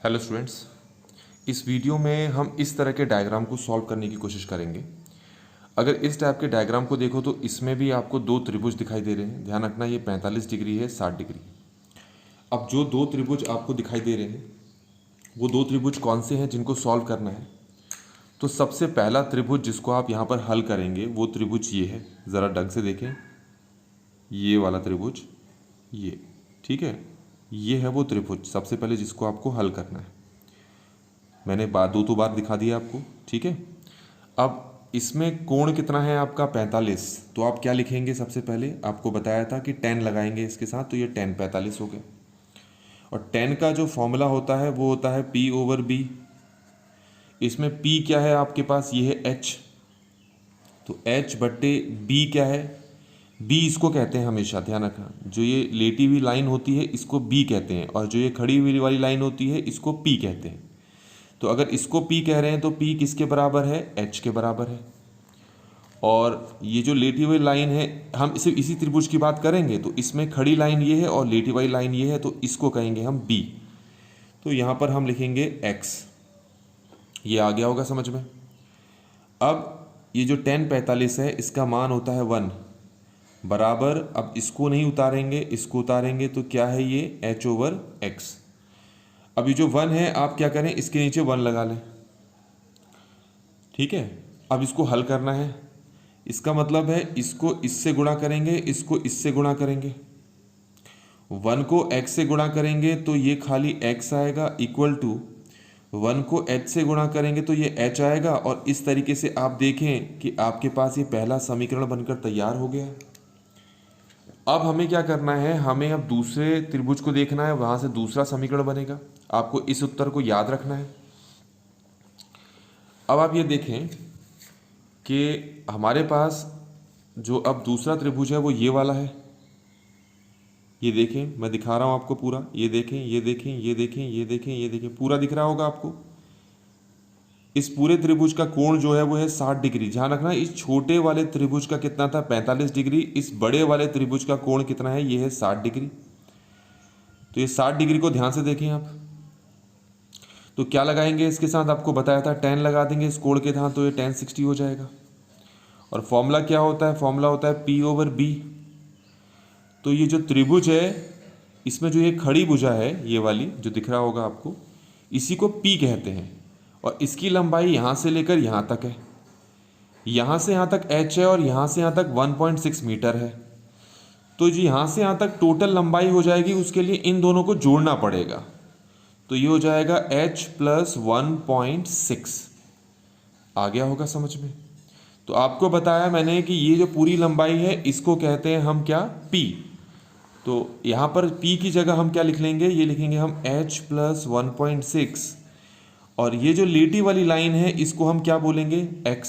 Hello students, इस video में हम इस तरह के डायग्राम को सॉल्व करने की कोशिश करेंगे। अगर इस टाइप के डायग्राम को देखो तो इसमें भी आपको दो त्रिभुज दिखाई दे रहे हैं। ध्यान रखना, ये 45 डिग्री है, 60 डिग्री। अब जो दो त्रिभुज आपको दिखाई दे रहे हैं वो दो त्रिभुज कौन से हैं जिनको सॉल्व करना है। तो सबसे पहला त्रिभुज जिसको आप यहाँ पर हल करेंगे वो त्रिभुज ये है। ज़रा ढंग से देखें, ये वाला त्रिभुज, ये, ठीक है, ये है वो त्रिभुज सबसे पहले जिसको आपको हल करना है। मैंने दो बार दिखा दिया आपको, ठीक है। अब इसमें कोण कितना है आपका 45। तो आप क्या लिखेंगे, सबसे पहले आपको बताया था कि 10 लगाएंगे इसके साथ, तो ये 10 45 हो गया। और 10 का जो फॉर्मूला होता है वो होता है P/B। इसमें P क्या है आपके पास, ये है H। तो H/B क्या है, B इसको कहते हैं हमेशा, ध्यान रखना। जो ये लेटी हुई लाइन होती है इसको B कहते हैं, और जो ये खड़ी हुई वाली लाइन होती है इसको P कहते हैं। तो अगर इसको P कह रहे हैं तो P किसके बराबर है, H के बराबर है। और ये जो लेटी हुई लाइन है, हम इसी त्रिभुज की बात करेंगे तो इसमें खड़ी लाइन ये है और लेटी हुई लाइन ये है, तो इसको कहेंगे हम B। तो यहाँ पर हम लिखेंगे X। ये आ गया होगा समझ में। अब ये जो 10 45 है इसका मान होता है 1 बराबर, अब इसको नहीं उतारेंगे, इसको उतारेंगे तो क्या है ये H/X। अब ये जो 1 है आप क्या करें, इसके नीचे 1 लगा लें, ठीक है। अब इसको हल करना है, इसका मतलब है इसको इससे गुणा करेंगे, इसको इससे गुणा करेंगे। 1 को x से गुणा करेंगे तो ये खाली x आएगा, इक्वल टू 1 को h से गुणा करेंगे तो ये h आएगा। और इस तरीके से आप देखें कि आपके पास ये पहला समीकरण बनकर तैयार हो गया। अब हमें क्या करना है, हमें अब दूसरे त्रिभुज को देखना है, वहाँ से दूसरा समीकरण बनेगा। आपको इस उत्तर को याद रखना है। अब आप ये देखें कि हमारे पास जो अब दूसरा त्रिभुज है वो ये वाला है। ये देखें, मैं दिखा रहा हूँ आपको पूरा, ये देखें, ये देखें, ये देखें, ये देखें, ये देखें, पूरा दिख रहा होगा आपको। इस पूरे त्रिभुज का कोण जो है वो है 60 डिग्री। ध्यान रखना, इस छोटे वाले त्रिभुज का कितना था, 45 डिग्री। इस बड़े वाले त्रिभुज का कोण कितना है, ये है 60 डिग्री। तो ये 60 डिग्री को ध्यान से देखें आप। तो क्या लगाएंगे इसके साथ, आपको बताया था 10 लगा देंगे इस कोण के साथ, तो ये 10 60 हो जाएगा। और फॉर्मूला क्या होता है, फॉर्मूला होता है P/B। तो ये जो त्रिभुज है इसमें जो ये खड़ी भुजा है, ये वाली जो दिख रहा होगा आपको, इसी को P कहते हैं। और इसकी लंबाई यहाँ से लेकर यहाँ तक है, यहाँ से यहाँ तक h है और यहाँ से यहाँ तक 1.6 मीटर है। तो जी यहाँ से यहाँ तक टोटल लंबाई हो जाएगी, उसके लिए इन दोनों को जोड़ना पड़ेगा। तो ये हो जाएगा h + 1.6। आ गया होगा समझ में। तो आपको बताया मैंने कि ये जो पूरी लंबाई है इसको कहते हैं हम क्या, P। तो यहाँ पर P की जगह हम क्या लिख लेंगे, ये लिखेंगे हम h + 1.6। और ये जो लेटी वाली लाइन है इसको हम क्या बोलेंगे, x।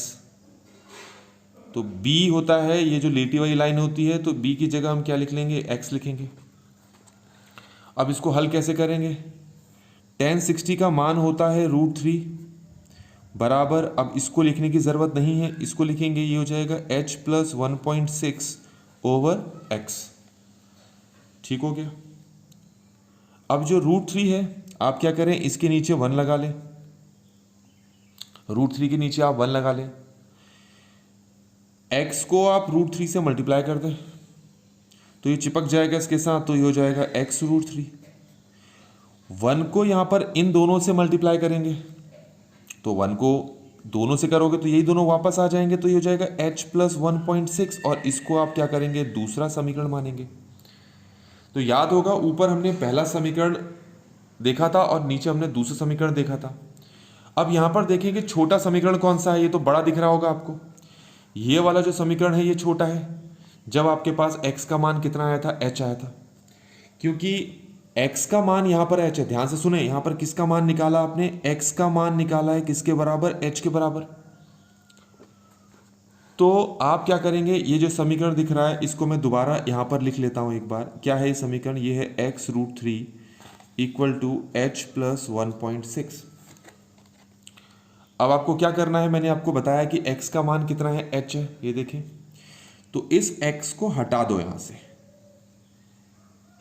तो B होता है, ये जो लेटी वाली लाइन होती है, तो B की जगह हम क्या लिख लेंगे, x लिखेंगे। अब इसको हल कैसे करेंगे, 10 60 का मान होता है √3 बराबर, अब इसको लिखने की ज़रूरत नहीं है, इसको लिखेंगे, ये हो जाएगा h + 1.6/x। ठीक हो गया। अब जो √3 है आप क्या करें, इसके नीचे 1 लगा लें, √3 के नीचे आप 1 लगा लें। x को आप √3 से मल्टीप्लाई कर दें तो ये चिपक जाएगा इसके साथ, तो ये हो जाएगा x√3। 1 को यहाँ पर इन दोनों से मल्टीप्लाई करेंगे, तो 1 को दोनों से करोगे तो यही दोनों वापस आ जाएंगे, तो ये हो जाएगा h + 1.6। और इसको आप क्या करेंगे, दूसरा समीकरण मानेंगे। तो याद होगा ऊपर हमने पहला समीकरण देखा था और नीचे हमने दूसरा समीकरण देखा था। अब यहाँ पर देखें कि छोटा समीकरण कौन सा है, ये तो बड़ा दिख रहा होगा आपको। ये वाला जो समीकरण है ये छोटा है। जब आपके पास x का मान कितना आया था, h आया था, क्योंकि x का मान यहाँ पर h है। ध्यान से सुने, यहाँ पर किसका मान निकाला आपने, x का मान निकाला है किसके बराबर, h के बराबर। तो आप क्या करेंगे, ये जो समीकरण दिख रहा है इसको मैं दोबारा यहाँ पर लिख लेता हूँ एक बार। क्या है ये समीकरण, ये है x√3 = h + 1.6। अब आपको क्या करना है, मैंने आपको बताया कि x का मान कितना है, h है, ये देखें। तो इस x को हटा दो यहाँ से,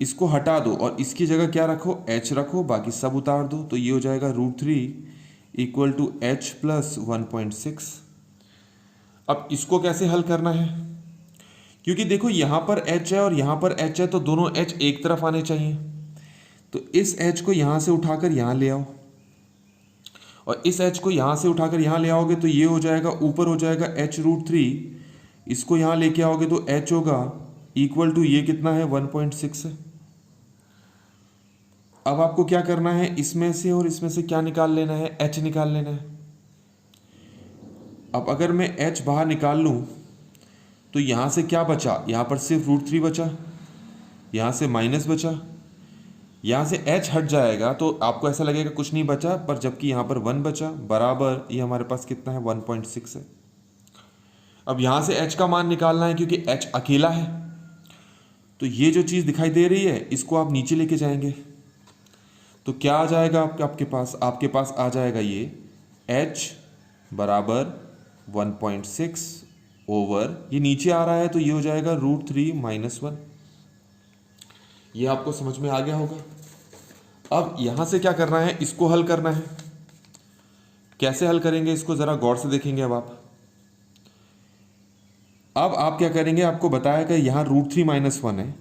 इसको हटा दो और इसकी जगह क्या रखो, h रखो, बाकी सब उतार दो, तो ये हो जाएगा √3 इक्वल टू h प्लस 1.6। अब इसको कैसे हल करना है, क्योंकि देखो यहाँ पर h है और यहाँ पर h है, तो दोनों h एक तरफ आने चाहिए। तो इस h को यहाँ से उठाकर यहाँ ले आओ और इस h को यहाँ से उठाकर यहाँ ले आओगे, तो ये हो जाएगा, ऊपर हो जाएगा h√3, इसको यहाँ लेके आओगे तो h होगा इक्वल टू, ये कितना है 1.6 है। अब आपको क्या करना है, इसमें से और इसमें से क्या निकाल लेना है, h निकाल लेना है। अब अगर मैं h बाहर निकाल लूँ तो यहाँ से क्या बचा, यहाँ पर सिर्फ √3 बचा, यहाँ से माइनस बचा, यहाँ से h हट जाएगा तो आपको ऐसा लगेगा कुछ नहीं बचा, पर जबकि यहाँ पर 1 बचा, बराबर ये हमारे पास कितना है 1.6 है। अब यहाँ से h का मान निकालना है क्योंकि h अकेला है, तो ये जो चीज़ दिखाई दे रही है इसको आप नीचे लेके जाएंगे तो क्या आ जाएगा आपके पास आ जाएगा ये h बराबर 1.6 ओवर, ये नीचे आ रहा है तो ये हो जाएगा √3 - 1। ये आपको समझ में आ गया होगा। अब यहाँ से क्या करना है, इसको हल करना है। कैसे हल करेंगे इसको ज़रा गौर से देखेंगे। अब आप क्या करेंगे, आपको बताया कि यहाँ √3 - 1 है,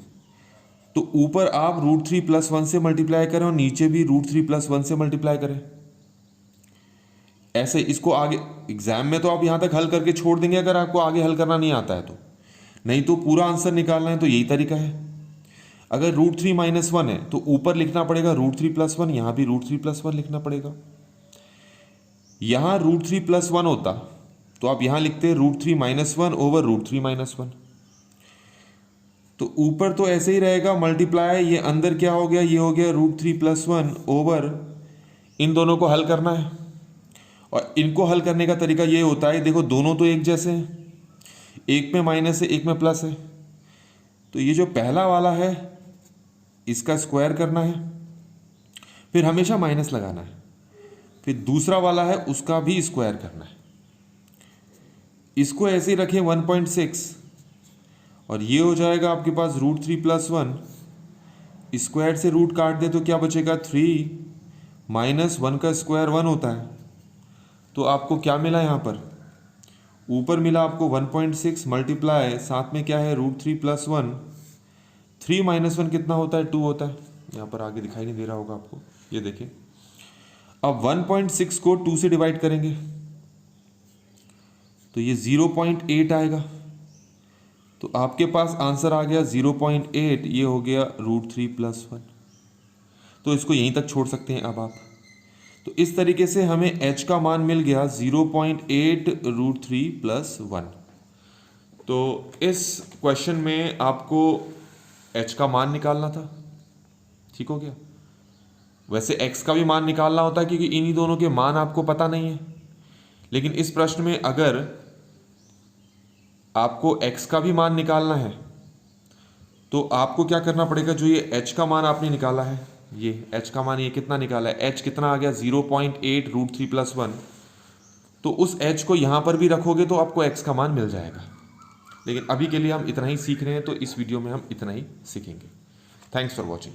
तो ऊपर आप √3 + 1 से मल्टीप्लाई करें और नीचे भी √3 + 1 से मल्टीप्लाई करें। ऐसे इसको आगे एग्जाम में तो आप यहाँ तक हल करके छोड़ देंगे अगर आपको आगे हल करना नहीं आता है तो, नहीं तो पूरा आंसर निकालना है तो यही तरीका है। अगर √3 - 1 है तो ऊपर लिखना पड़ेगा √3 + 1, यहाँ भी √3 + 1 लिखना पड़ेगा। यहाँ √3 + 1 होता तो आप यहाँ लिखते √3 - 1 ओवर √3 - 1, तो ऊपर तो ऐसे ही रहेगा मल्टीप्लाई, ये अंदर क्या हो गया, ये हो गया √3 + 1 ओवर, इन दोनों को हल करना है। और इनको हल करने का तरीका ये होता है, देखो दोनों तो एक जैसे हैं, एक में माइनस है एक में प्लस है, तो ये जो पहला वाला है इसका स्क्वायर करना है, फिर हमेशा माइनस लगाना है, फिर दूसरा वाला है उसका भी स्क्वायर करना है। इसको ऐसे ही रखें 1.6 और ये हो जाएगा आपके पास √3 + 1, स्क्वायर से रूट काट दे तो क्या बचेगा 3 - 1 का स्क्वायर 1 होता है। तो आपको क्या मिला, यहाँ पर ऊपर मिला आपको 1.6 मल्टीप्लाई, साथ में क्या है √3 + 1, 3 - 1 कितना होता है 2 होता है, यहाँ पर आगे दिखाई नहीं दे रहा होगा आपको, ये देखिए। अब 1.6 को 2 से डिवाइड करेंगे तो ये 0.8 आएगा, तो आपके पास आंसर आ गया 0.8, ये हो गया √3 + 1। तो इसको यहीं तक छोड़ सकते हैं अब आप। तो इस तरीके से हमें h का मान मिल गया 0.8 √3 + 1। तो इस क्वेश्चन में आपको h का मान निकालना था, ठीक हो गया। वैसे x का भी मान निकालना होता है क्योंकि इन्हीं दोनों के मान आपको पता नहीं है, लेकिन इस प्रश्न में अगर आपको x का भी मान निकालना है तो आपको क्या करना पड़ेगा, जो ये h का मान आपने निकाला है, ये h का मान ये कितना निकाला है, h कितना आ गया 0.8 √3 + 1, तो उस h को यहाँ पर भी रखोगे तो आपको x का मान मिल जाएगा। लेकिन अभी के लिए हम इतना ही सीख रहे हैं, तो इस वीडियो में हम इतना ही सीखेंगे। Thanks for watching.